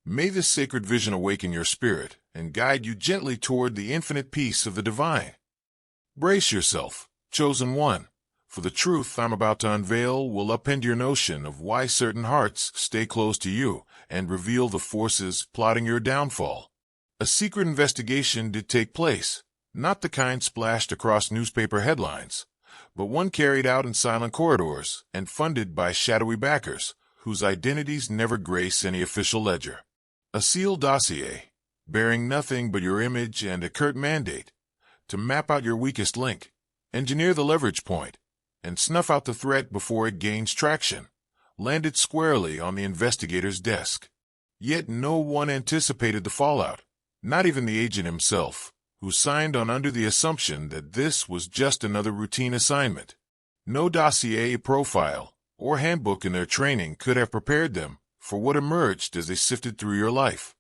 May this sacred vision awaken your spirit and guide you gently toward the infinite peace of the divine. Brace yourself, chosen one, for the truth I'm about to unveil will upend your notion of why certain hearts stay close to you and reveal the forces plotting your downfall. A secret investigation did take place, not the kind splashed across newspaper headlines, but one carried out in silent corridors and funded by shadowy backers whose identities never grace any official ledger. A sealed dossier, bearing nothing but your image and a curt mandate to map out your weakest link, engineer the leverage point, and snuff out the threat before it gains traction, landed squarely on the investigator's desk. Yet no one anticipated the fallout, not even the agent himself, who signed on under the assumption that this was just another routine assignment. No dossier, profile, or handbook in their training could have prepared them for what emerged as they sifted through your life.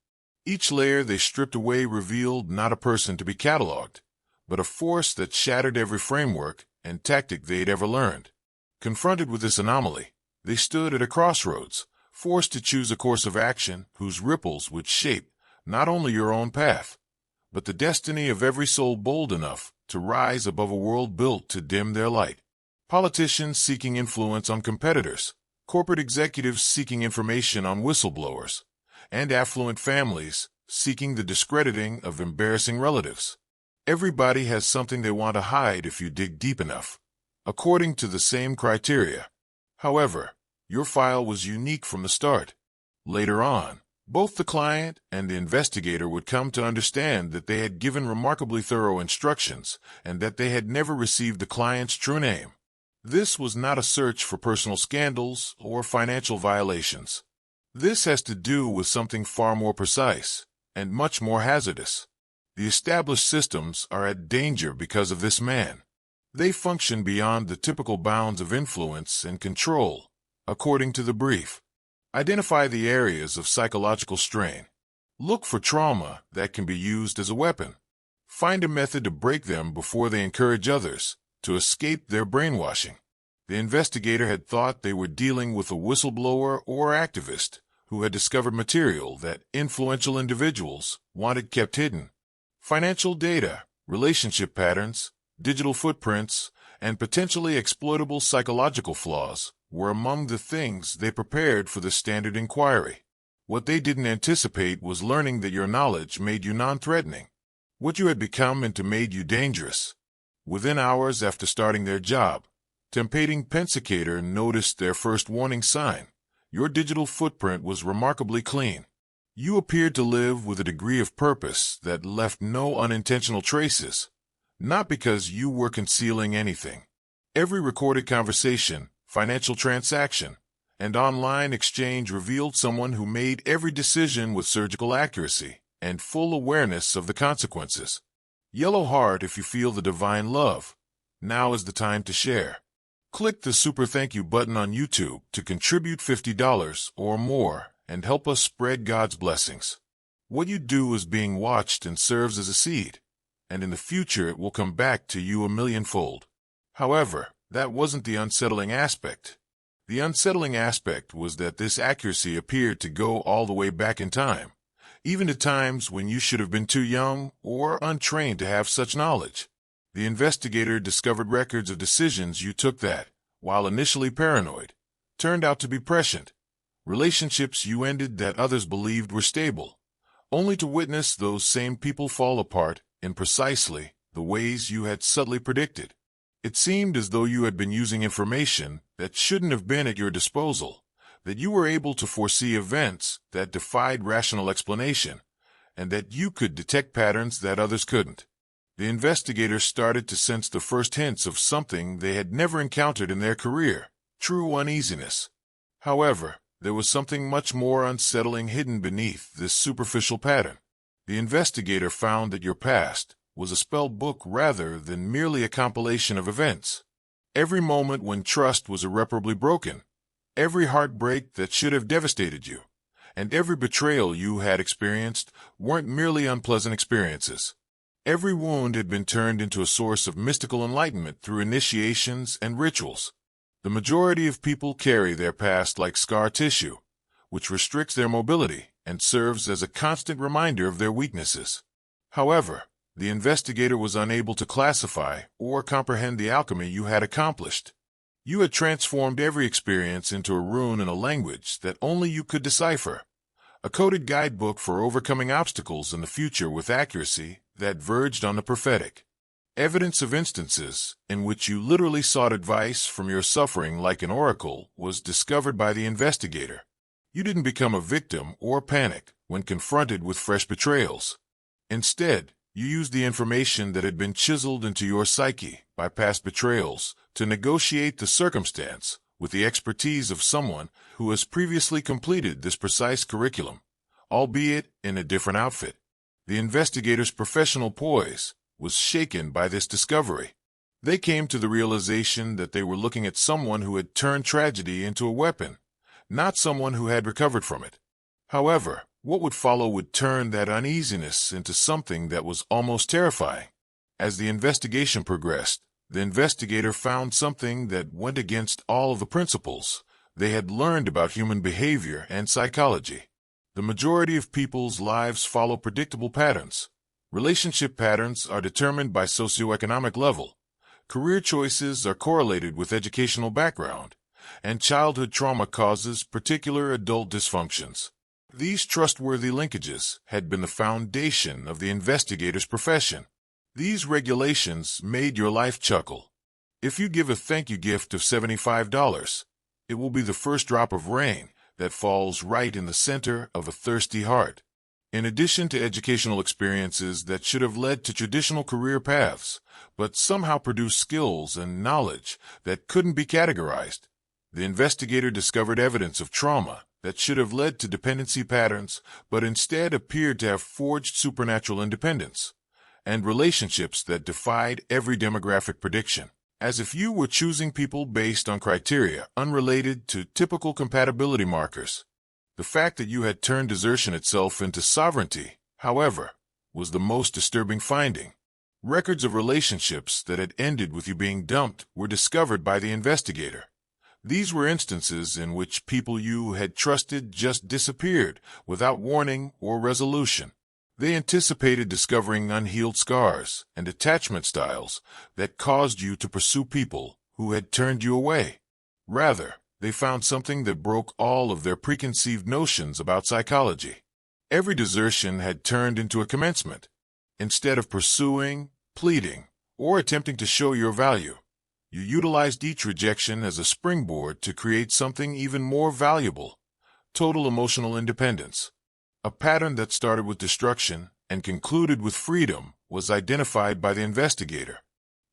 Each layer they stripped away revealed not a person to be cataloged, but a force that shattered every framework and tactic they'd ever learned. Confronted with this anomaly, they stood at a crossroads, forced to choose a course of action whose ripples would shape not only your own path, but the destiny of every soul bold enough to rise above a world built to dim their light. Politicians seeking influence on competitors, corporate executives seeking information on whistleblowers, and affluent families seeking the discrediting of embarrassing relatives. Everybody has something they want to hide if you dig deep enough, according to the same criteria. However, your file was unique from the start. Later on, both the client and the investigator would come to understand that they had given remarkably thorough instructions and that they had never received the client's true name. This was not a search for personal scandals or financial violations. This has to do with something far more precise and much more hazardous. The established systems are at danger because of this man. They function beyond the typical bounds of influence and control, according to the brief. Identify the areas of psychological strain. Look for trauma that can be used as a weapon. Find a method to break them before they encourage others to escape their brainwashing. The investigator had thought they were dealing with a whistleblower or activist who had discovered material that influential individuals wanted kept hidden. Financial data, relationship patterns, digital footprints, and potentially exploitable psychological flaws were among the things they prepared for the standard inquiry. What they didn't anticipate was learning that your knowledge made you non-threatening. What you had become into made you dangerous. Within hours after starting their job, Tempating Pensicator noticed their first warning sign. Your digital footprint was remarkably clean. You appeared to live with a degree of purpose that left no unintentional traces, not because you were concealing anything. Every recorded conversation, financial transaction, and online exchange revealed someone who made every decision with surgical accuracy and full awareness of the consequences. Yellow heart if you feel the divine love. Now is the time to share. Click the super thank you button on YouTube to contribute $50 or more and help us spread God's blessings. What you do is being watched and serves as a seed, and in the future it will come back to you a millionfold. However, that wasn't the unsettling aspect. The unsettling aspect was that this accuracy appeared to go all the way back in time, even to times when you should have been too young or untrained to have such knowledge. The investigator discovered records of decisions you took that, while initially paranoid, turned out to be prescient. Relationships you ended that others believed were stable, only to witness those same people fall apart in precisely the ways you had subtly predicted. It seemed as though you had been using information that shouldn't have been at your disposal, that you were able to foresee events that defied rational explanation, and that you could detect patterns that others couldn't. The investigators started to sense the first hints of something they had never encountered in their career: true uneasiness. However, there was something much more unsettling hidden beneath this superficial pattern. The investigator found that your past was a spelled book rather than merely a compilation of events. Every moment when trust was irreparably broken, every heartbreak that should have devastated you, and every betrayal you had experienced weren't merely unpleasant experiences. Every wound had been turned into a source of mystical enlightenment through initiations and rituals. The majority of people carry their past like scar tissue, which restricts their mobility and serves as a constant reminder of their weaknesses. However, the investigator was unable to classify or comprehend the alchemy you had accomplished. You had transformed every experience into a rune in a language that only you could decipher, a coded guidebook for overcoming obstacles in the future with accuracy that verged on the prophetic. Evidence of instances in which you literally sought advice from your suffering like an oracle was discovered by the investigator. You didn't become a victim or panic when confronted with fresh betrayals. Instead, you used the information that had been chiseled into your psyche by past betrayals to negotiate the circumstance with the expertise of someone who has previously completed this precise curriculum, albeit in a different outfit. The investigator's professional poise was shaken by this discovery. They came to the realization that they were looking at someone who had turned tragedy into a weapon, not someone who had recovered from it. However, what would follow would turn that uneasiness into something that was almost terrifying. As the investigation progressed, the investigator found something that went against all of the principles they had learned about human behavior and psychology. The majority of people's lives follow predictable patterns. Relationship patterns are determined by socioeconomic level. Career choices are correlated with educational background, and childhood trauma causes particular adult dysfunctions. These trustworthy linkages had been the foundation of the investigator's profession. These regulations made your life chuckle. If you give a thank you gift of $75, it will be the first drop of rain that falls right in the center of a thirsty heart. In addition to educational experiences that should have led to traditional career paths, but somehow produced skills and knowledge that couldn't be categorized, the investigator discovered evidence of trauma that should have led to dependency patterns, but instead appeared to have forged supernatural independence, and relationships that defied every demographic prediction, as if you were choosing people based on criteria unrelated to typical compatibility markers. The fact that you had turned desertion itself into sovereignty, however, was the most disturbing finding. Records of relationships that had ended with you being dumped were discovered by the investigator. These were instances in which people you had trusted just disappeared without warning or resolution. They anticipated discovering unhealed scars and attachment styles that caused you to pursue people who had turned you away. Rather, they found something that broke all of their preconceived notions about psychology. Every desertion had turned into a commencement. Instead of pursuing, pleading, or attempting to show your value, you utilized each rejection as a springboard to create something even more valuable: total emotional independence. A pattern that started with destruction and concluded with freedom was identified by the investigator.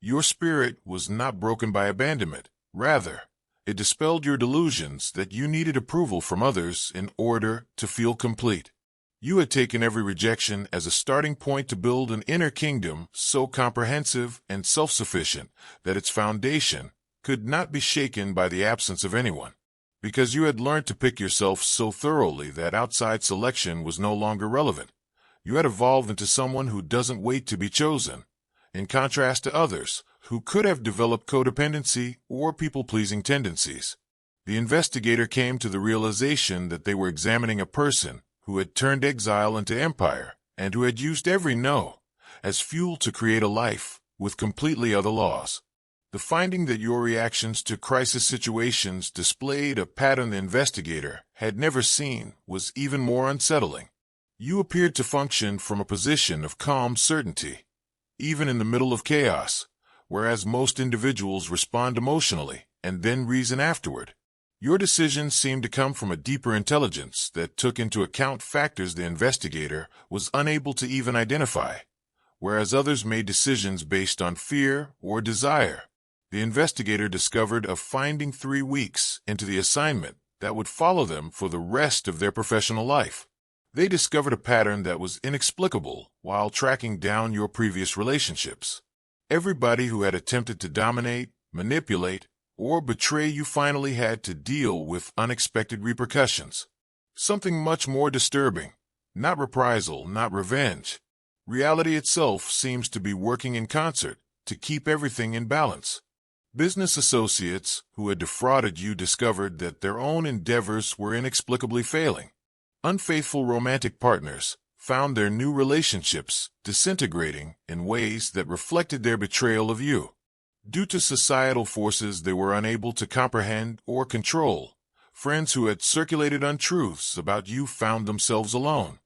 Your spirit was not broken by abandonment. Rather, it dispelled your delusions that you needed approval from others in order to feel complete. You had taken every rejection as a starting point to build an inner kingdom so comprehensive and self-sufficient that its foundation could not be shaken by the absence of anyone. Because you had learned to pick yourself so thoroughly that outside selection was no longer relevant, you had evolved into someone who doesn't wait to be chosen, in contrast to others who could have developed codependency or people-pleasing tendencies. The investigator came to the realization that they were examining a person who had turned exile into empire and who had used every no as fuel to create a life with completely other laws. The finding that your reactions to crisis situations displayed a pattern the investigator had never seen was even more unsettling. You appeared to function from a position of calm certainty, even in the middle of chaos, whereas most individuals respond emotionally and then reason afterward. Your decisions seemed to come from a deeper intelligence that took into account factors the investigator was unable to even identify, whereas others made decisions based on fear or desire. The investigator discovered a finding 3 weeks into the assignment that would follow them for the rest of their professional life. They discovered a pattern that was inexplicable while tracking down your previous relationships. Everybody who had attempted to dominate, manipulate, or betray you finally had to deal with unexpected repercussions. Something much more disturbing. Not reprisal, not revenge. Reality itself seems to be working in concert to keep everything in balance. Business associates who had defrauded you discovered that their own endeavors were inexplicably failing. Unfaithful romantic partners found their new relationships disintegrating in ways that reflected their betrayal of you. Due to societal forces they were unable to comprehend or control, friends who had circulated untruths about you found themselves alone.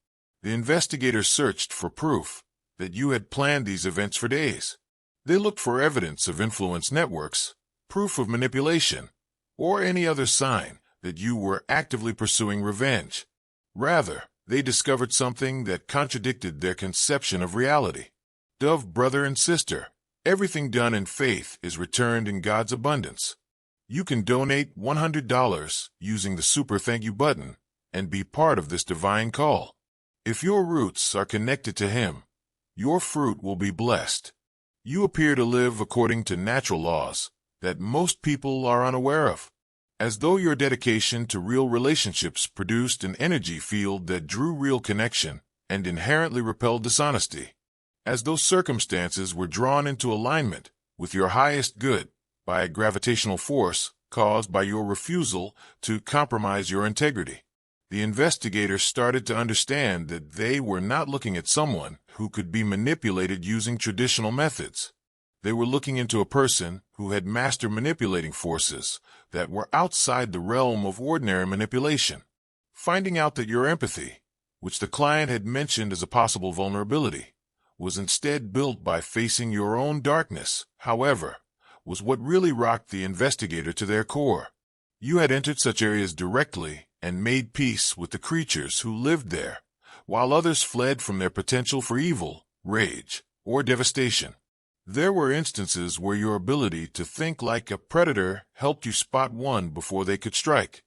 The investigators searched for proof that you had planned these events for days. They looked for evidence of influence networks, proof of manipulation, or any other sign that you were actively pursuing revenge. Rather, they discovered something that contradicted their conception of reality. Dove, brother and sister, everything done in faith is returned in God's abundance. You can donate $100 using the Super Thank You button and be part of this divine call. If your roots are connected to Him, your fruit will be blessed. You appear to live according to natural laws that most people are unaware of, as though your dedication to real relationships produced an energy field that drew real connection and inherently repelled dishonesty, as though circumstances were drawn into alignment with your highest good by a gravitational force caused by your refusal to compromise your integrity. The investigators started to understand that they were not looking at someone who could be manipulated using traditional methods. They were looking into a person who had mastered manipulating forces that were outside the realm of ordinary manipulation. Finding out that your empathy, which the client had mentioned as a possible vulnerability, was instead built by facing your own darkness, however, was what really rocked the investigator to their core. You had entered such areas directly and made peace with the creatures who lived there, while others fled from their potential for evil, rage, or devastation. There were instances where your ability to think like a predator helped you spot one before they could strike,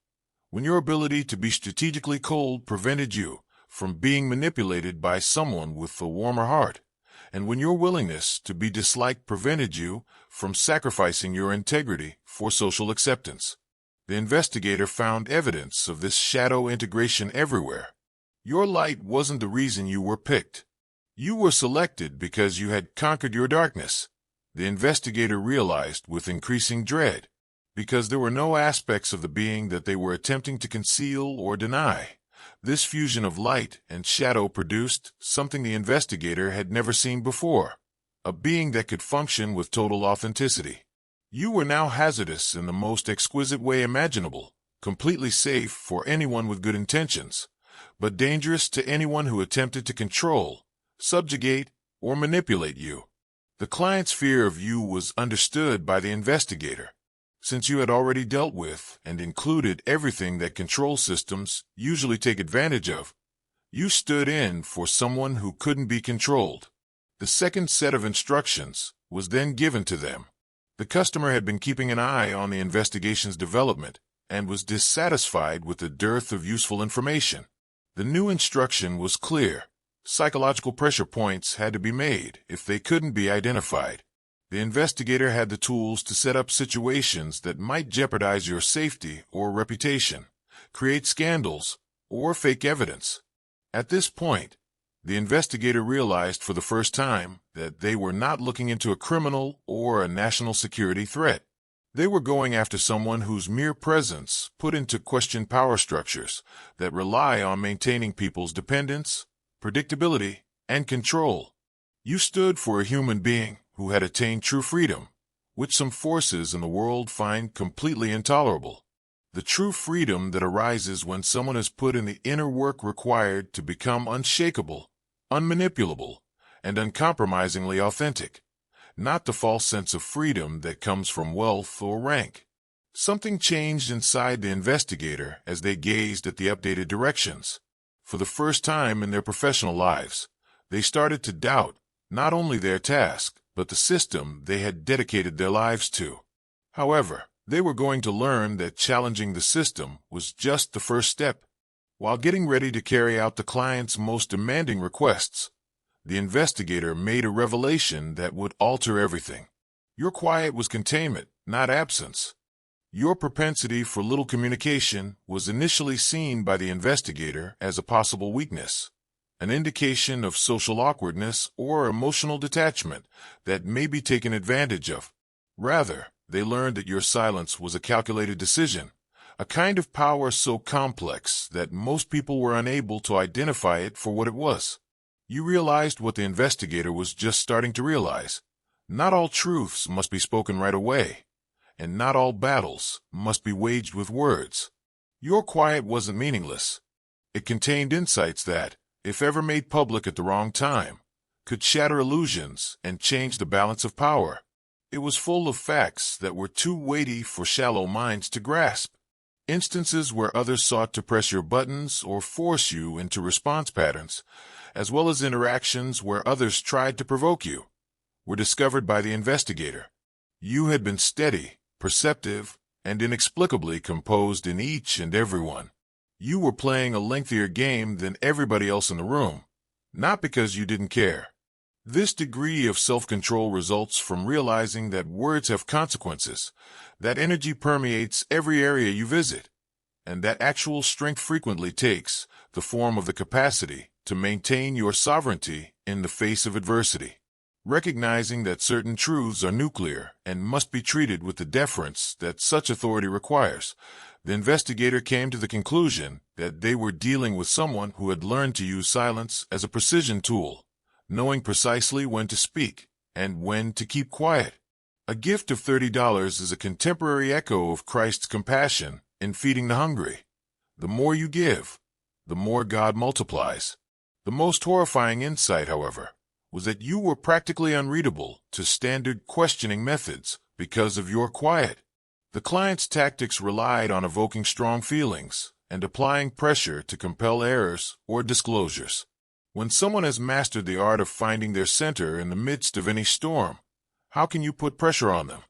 when your ability to be strategically cold prevented you from being manipulated by someone with a warmer heart, and when your willingness to be disliked prevented you from sacrificing your integrity for social acceptance. The investigator found evidence of this shadow integration everywhere. Your light wasn't the reason you were picked. You were selected because you had conquered your darkness, the investigator realized with increasing dread, because there were no aspects of the being that they were attempting to conceal or deny. This fusion of light and shadow produced something the investigator had never seen before, a being that could function with total authenticity. You were now hazardous in the most exquisite way imaginable, completely safe for anyone with good intentions, but dangerous to anyone who attempted to control, subjugate, or manipulate you. The client's fear of you was understood by the investigator. Since you had already dealt with and included everything that control systems usually take advantage of, you stood in for someone who couldn't be controlled. The second set of instructions was then given to them. The customer had been keeping an eye on the investigation's development and was dissatisfied with the dearth of useful information. The new instruction was clear. Psychological pressure points had to be made if they couldn't be identified. The investigator had the tools to set up situations that might jeopardize your safety or reputation, create scandals, or fake evidence. At this point, the investigator realized for the first time that they were not looking into a criminal or a national security threat. They were going after someone whose mere presence put into question power structures that rely on maintaining people's dependence, predictability, and control. You stood for a human being who had attained true freedom, which some forces in the world find completely intolerable. The true freedom that arises when someone has put in the inner work required to become unshakable, unmanipulable, and uncompromisingly authentic, not the false sense of freedom that comes from wealth or rank. Something changed inside the investigator as they gazed at the updated directions. For the first time in their professional lives, they started to doubt not only their task, but the system they had dedicated their lives to. However, they were going to learn that challenging the system was just the first step. While getting ready to carry out the client's most demanding requests, the investigator made a revelation that would alter everything. Your quiet was containment, not absence. Your propensity for little communication was initially seen by the investigator as a possible weakness, an indication of social awkwardness or emotional detachment that may be taken advantage of. Rather, they learned that your silence was a calculated decision, a kind of power so complex that most people were unable to identify it for what it was. You realized what the investigator was just starting to realize. Not all truths must be spoken right away, and not all battles must be waged with words. Your quiet wasn't meaningless. It contained insights that, if ever made public at the wrong time, could shatter illusions and change the balance of power. It was full of facts that were too weighty for shallow minds to grasp. Instances where others sought to press your buttons or force you into response patterns, as well as interactions where others tried to provoke you, were discovered by the investigator. You had been steady, perceptive, and inexplicably composed in each and every one. You were playing a lengthier game than everybody else in the room, not because you didn't care. This degree of self-control results from realizing that words have consequences, that energy permeates every area you visit, and that actual strength frequently takes the form of the capacity to maintain your sovereignty in the face of adversity. Recognizing that certain truths are nuclear and must be treated with the deference that such authority requires, the investigator came to the conclusion that they were dealing with someone who had learned to use silence as a precision tool, knowing precisely when to speak and when to keep quiet. A gift of $30 is a contemporary echo of Christ's compassion in feeding the hungry. The more you give, the more God multiplies. The most horrifying insight, however, was that you were practically unreadable to standard questioning methods because of your quiet. The client's tactics relied on evoking strong feelings and applying pressure to compel errors or disclosures. When someone has mastered the art of finding their center in the midst of any storm, how can you put pressure on them?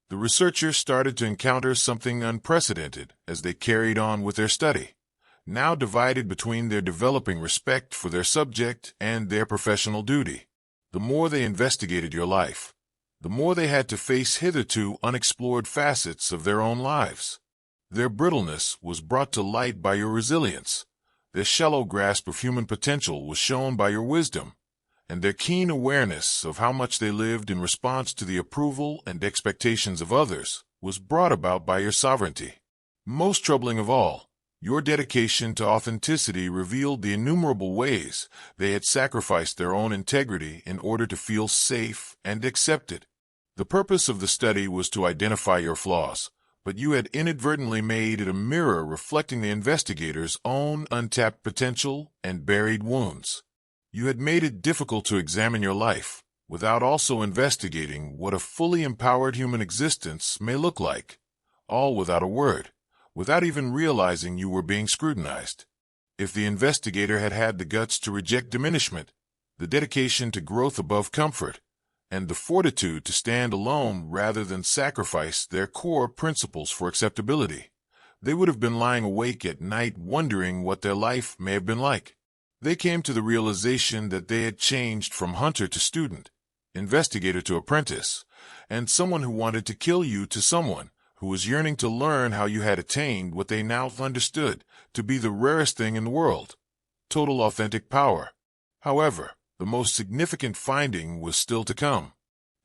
The researchers started to encounter something unprecedented as they carried on with their study, now divided between their developing respect for their subject and their professional duty. The more they investigated your life, the more they had to face hitherto unexplored facets of their own lives. Their brittleness was brought to light by your resilience. Their shallow grasp of human potential was shown by your wisdom, and their keen awareness of how much they lived in response to the approval and expectations of others was brought about by your sovereignty. Most troubling of all, your dedication to authenticity revealed the innumerable ways they had sacrificed their own integrity in order to feel safe and accepted. The purpose of the study was to identify your flaws, but you had inadvertently made it a mirror reflecting the investigator's own untapped potential and buried wounds. You had made it difficult to examine your life without also investigating what a fully empowered human existence may look like, all without a word, without even realizing you were being scrutinized. If the investigator had had the guts to reject diminishment, the dedication to growth above comfort, and the fortitude to stand alone rather than sacrifice their core principles for acceptability, they would have been lying awake at night wondering what their life may have been like. They came to the realization that they had changed from hunter to student, investigator to apprentice, and someone who wanted to kill you to someone who was yearning to learn how you had attained what they now understood to be the rarest thing in the world, total authentic power. However, the most significant finding was still to come.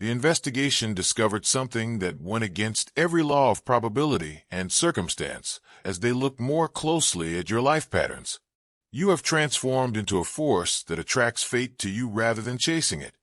The investigation discovered something that went against every law of probability and circumstance as they looked more closely at your life patterns. You have transformed into a force that attracts fate to you rather than chasing it.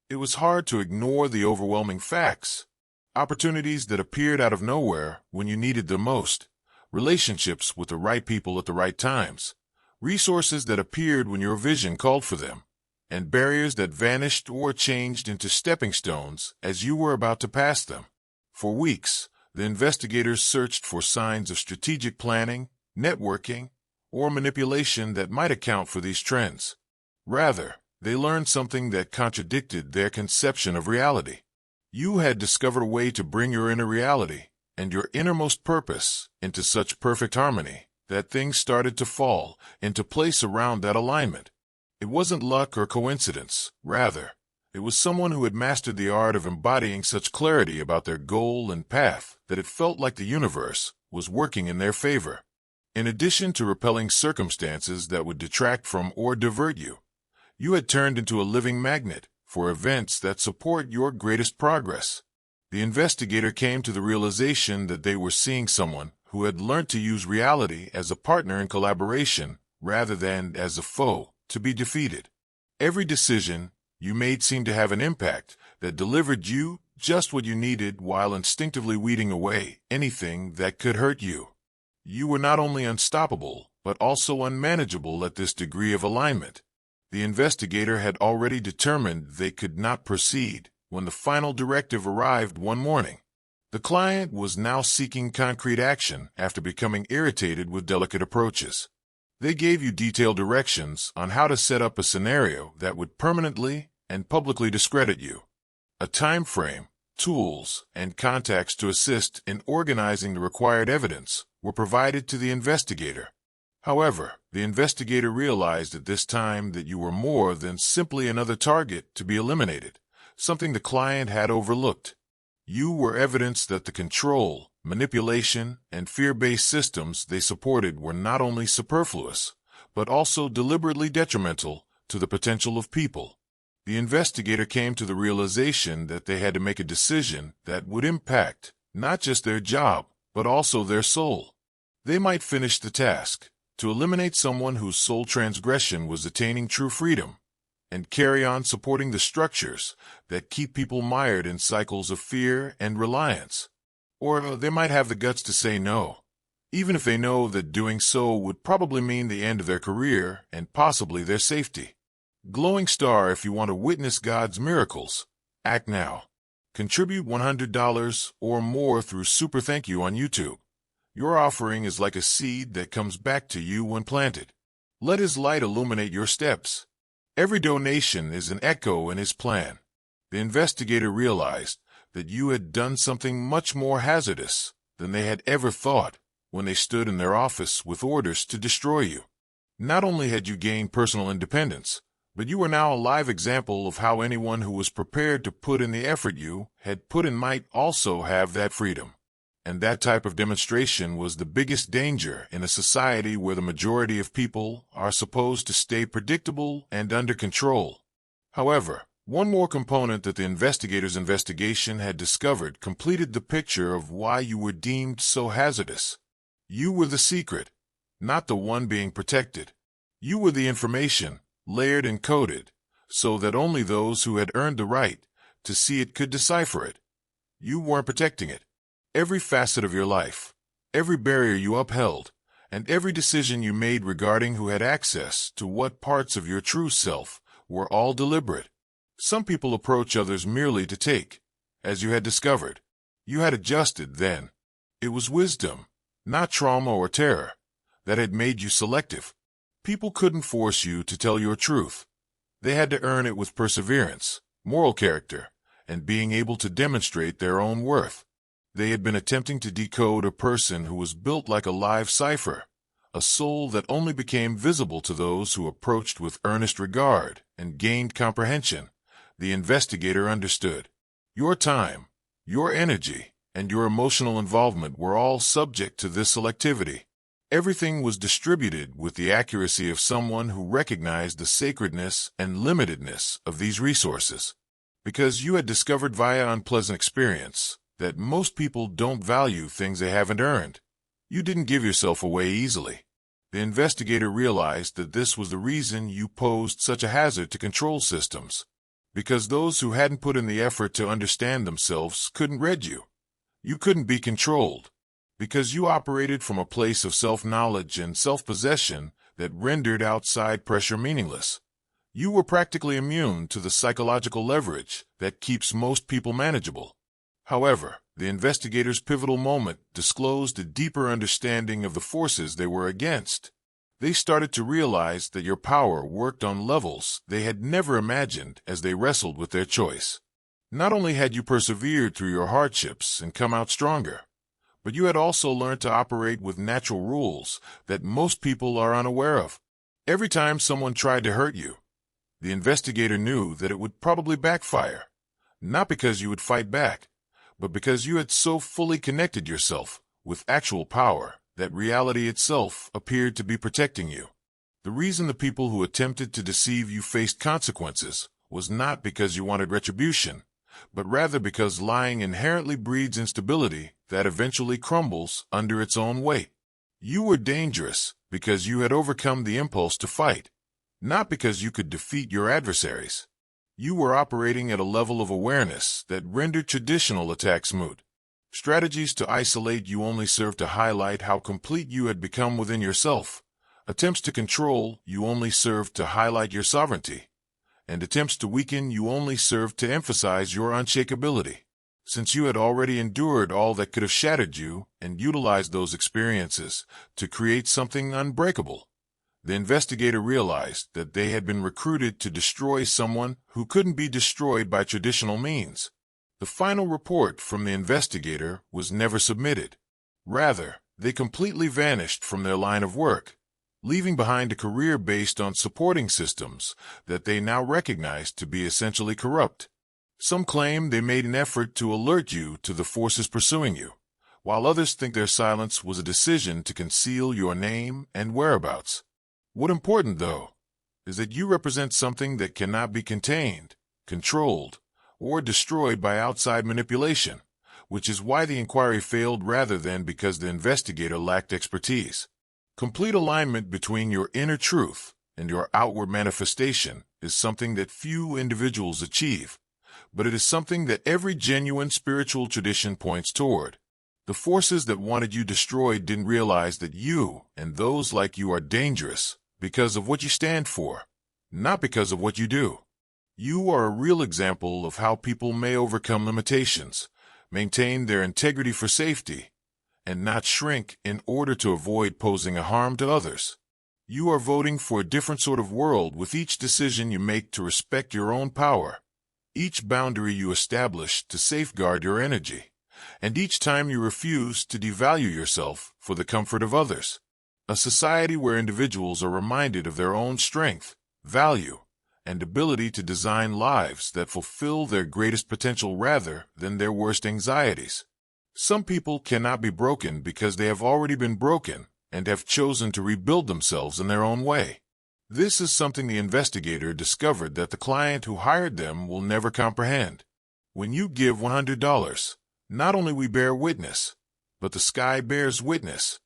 It was hard to ignore the overwhelming facts. Opportunities that appeared out of nowhere when you needed them most, relationships with the right people at the right times, resources that appeared when your vision called for them, and barriers that vanished or changed into stepping stones as you were about to pass them. For weeks, the investigators searched for signs of strategic planning, networking, or manipulation that might account for these trends. Rather, they learned something that contradicted their conception of reality. You had discovered a way to bring your inner reality and your innermost purpose into such perfect harmony that things started to fall into place around that alignment. It wasn't luck or coincidence. Rather, it was someone who had mastered the art of embodying such clarity about their goal and path that it felt like the universe was working in their favor. In addition to repelling circumstances that would detract from or divert you, you had turned into a living magnet for events that support your greatest progress. The investigator came to the realization that they were seeing someone who had learnt to use reality as a partner in collaboration rather than as a foe to be defeated. Every decision you made seemed to have an impact that delivered you just what you needed while instinctively weeding away anything that could hurt you. You were not only unstoppable, but also unmanageable at this degree of alignment. The investigator had already determined they could not proceed when the final directive arrived one morning. The client was now seeking concrete action after becoming irritated with delicate approaches. They gave you detailed directions on how to set up a scenario that would permanently and publicly discredit you. A time frame, tools, and contacts to assist in organizing the required evidence were provided to the investigator. However, the investigator realized at this time that you were more than simply another target to be eliminated, something the client had overlooked. You were evidence that the control, manipulation, and fear-based systems they supported were not only superfluous, but also deliberately detrimental to the potential of people. The investigator came to the realization that they had to make a decision that would impact not just their job, but also their soul. They might finish the task to eliminate someone whose sole transgression was attaining true freedom, and carry on supporting the structures that keep people mired in cycles of fear and reliance. Or they might have the guts to say no, even if they know that doing so would probably mean the end of their career and possibly their safety. Glowing star, if you want to witness God's miracles, act now. Contribute $100 or more through Super Thank You on YouTube. Your offering is like a seed that comes back to you when planted. Let His light illuminate your steps. Every donation is an echo in His plan. The investigator realized that you had done something much more hazardous than they had ever thought when they stood in their office with orders to destroy you. Not only had you gained personal independence, but you were now a live example of how anyone who was prepared to put in the effort you had put in might also have that freedom. And that type of demonstration was the biggest danger in a society where the majority of people are supposed to stay predictable and under control. However, one more component that the investigator's investigation had discovered completed the picture of why you were deemed so hazardous. You were the secret, not the one being protected. You were the information, layered and coded, so that only those who had earned the right to see it could decipher it. You weren't protecting it. Every facet of your life, every barrier you upheld, and every decision you made regarding who had access to what parts of your true self were all deliberate. Some people approach others merely to take, as you had discovered. You had adjusted then. It was wisdom, not trauma or terror, that had made you selective. People couldn't force you to tell your truth. They had to earn it with perseverance, moral character, and being able to demonstrate their own worth. They had been attempting to decode a person who was built like a live cipher, a soul that only became visible to those who approached with earnest regard and gained comprehension. The investigator understood. Your time, your energy, and your emotional involvement were all subject to this selectivity. Everything was distributed with the accuracy of someone who recognized the sacredness and limitedness of these resources. Because you had discovered via unpleasant experience that most people don't value things they haven't earned. You didn't give yourself away easily. The investigator realized that this was the reason you posed such a hazard to control systems. Because those who hadn't put in the effort to understand themselves couldn't read you. You couldn't be controlled. Because you operated from a place of self-knowledge and self-possession that rendered outside pressure meaningless. You were practically immune to the psychological leverage that keeps most people manageable. However, the investigator's pivotal moment disclosed a deeper understanding of the forces they were against. They started to realize that your power worked on levels they had never imagined as they wrestled with their choice. Not only had you persevered through your hardships and come out stronger, but you had also learned to operate with natural rules that most people are unaware of. Every time someone tried to hurt you, the investigator knew that it would probably backfire, not because you would fight back, but because you had so fully connected yourself with actual power that reality itself appeared to be protecting you. The reason the people who attempted to deceive you faced consequences was not because you wanted retribution, but rather because lying inherently breeds instability that eventually crumbles under its own weight. You were dangerous because you had overcome the impulse to fight, not because you could defeat your adversaries. You were operating at a level of awareness that rendered traditional attacks moot. Strategies to isolate you only served to highlight how complete you had become within yourself. Attempts to control you only served to highlight your sovereignty. And attempts to weaken you only served to emphasize your unshakability. Since you had already endured all that could have shattered you and utilized those experiences to create something unbreakable, the investigator realized that they had been recruited to destroy someone who couldn't be destroyed by traditional means. The final report from the investigator was never submitted. Rather, they completely vanished from their line of work, leaving behind a career based on supporting systems that they now recognized to be essentially corrupt. Some claim they made an effort to alert you to the forces pursuing you, while others think their silence was a decision to conceal your name and whereabouts. What's important, though, is that you represent something that cannot be contained, controlled, or destroyed by outside manipulation, which is why the inquiry failed rather than because the investigator lacked expertise. Complete alignment between your inner truth and your outward manifestation is something that few individuals achieve, but it is something that every genuine spiritual tradition points toward. The forces that wanted you destroyed didn't realize that you and those like you are dangerous because of what you stand for, not because of what you do. You are a real example of how people may overcome limitations, maintain their integrity for safety, and not shrink in order to avoid posing a harm to others. You are voting for a different sort of world with each decision you make to respect your own power, each boundary you establish to safeguard your energy, and each time you refuse to devalue yourself for the comfort of others. A society where individuals are reminded of their own strength, value, and ability to design lives that fulfill their greatest potential rather than their worst anxieties. Some people cannot be broken because they have already been broken and have chosen to rebuild themselves in their own way. This is something the investigator discovered that the client who hired them will never comprehend. When you give $100, not only we bear witness, but the sky bears witness.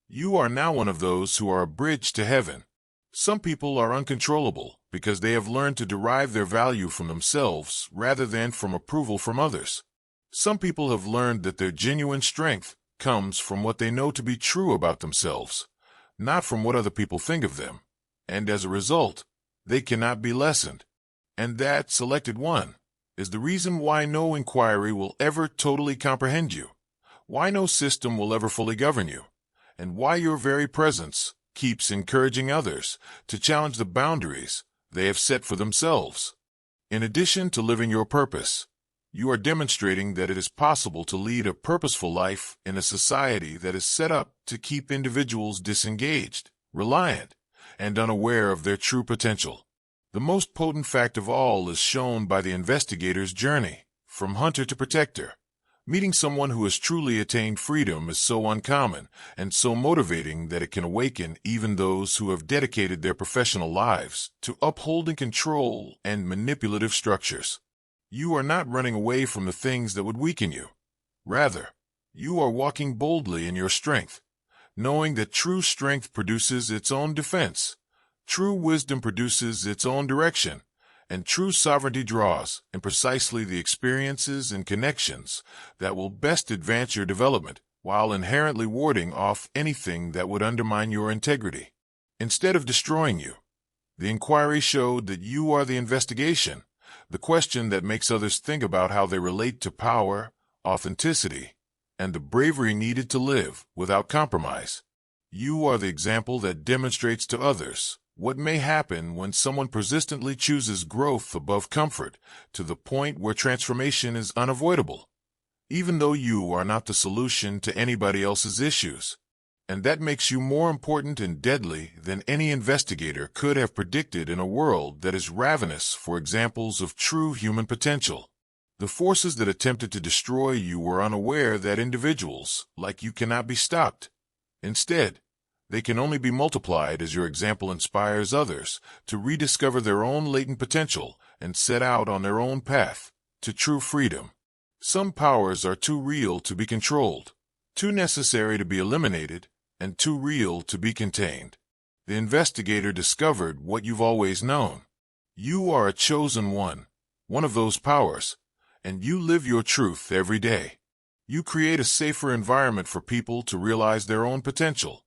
You are now one of those who are a bridge to heaven. Some people are uncontrollable because they have learned to derive their value from themselves rather than from approval from others. Some people have learned that their genuine strength comes from what they know to be true about themselves, not from what other people think of them, and as a result, they cannot be lessened. And that selected one is the reason why no inquiry will ever totally comprehend you, why no system will ever fully govern you, and why your very presence keeps encouraging others to challenge the boundaries they have set for themselves. In addition to living your purpose, you are demonstrating that it is possible to lead a purposeful life in a society that is set up to keep individuals disengaged, reliant, and unaware of their true potential. The most potent fact of all is shown by the investigator's journey, from hunter to protector. Meeting someone who has truly attained freedom is so uncommon and so motivating that it can awaken even those who have dedicated their professional lives to upholding control and manipulative structures. You are not running away from the things that would weaken you. Rather, you are walking boldly in your strength, knowing that true strength produces its own defense, true wisdom produces its own direction, and true sovereignty draws in precisely the experiences and connections that will best advance your development while inherently warding off anything that would undermine your integrity. Instead of destroying you, the inquiry showed that you are the investigation, the question that makes others think about how they relate to power, authenticity, and the bravery needed to live without compromise. You are the example that demonstrates to others what may happen when someone persistently chooses growth above comfort to the point where transformation is unavoidable, even though you are not the solution to anybody else's issues. And that makes you more important and deadly than any investigator could have predicted in a world that is ravenous for examples of true human potential. The forces that attempted to destroy you were unaware that individuals like you cannot be stopped. Instead, they can only be multiplied as your example inspires others to rediscover their own latent potential and set out on their own path to true freedom. Some powers are too real to be controlled, too necessary to be eliminated, and too real to be contained. The investigator discovered what you've always known. You are a chosen one of those powers, and you live your truth every day. You create a safer environment for people to realize their own potential.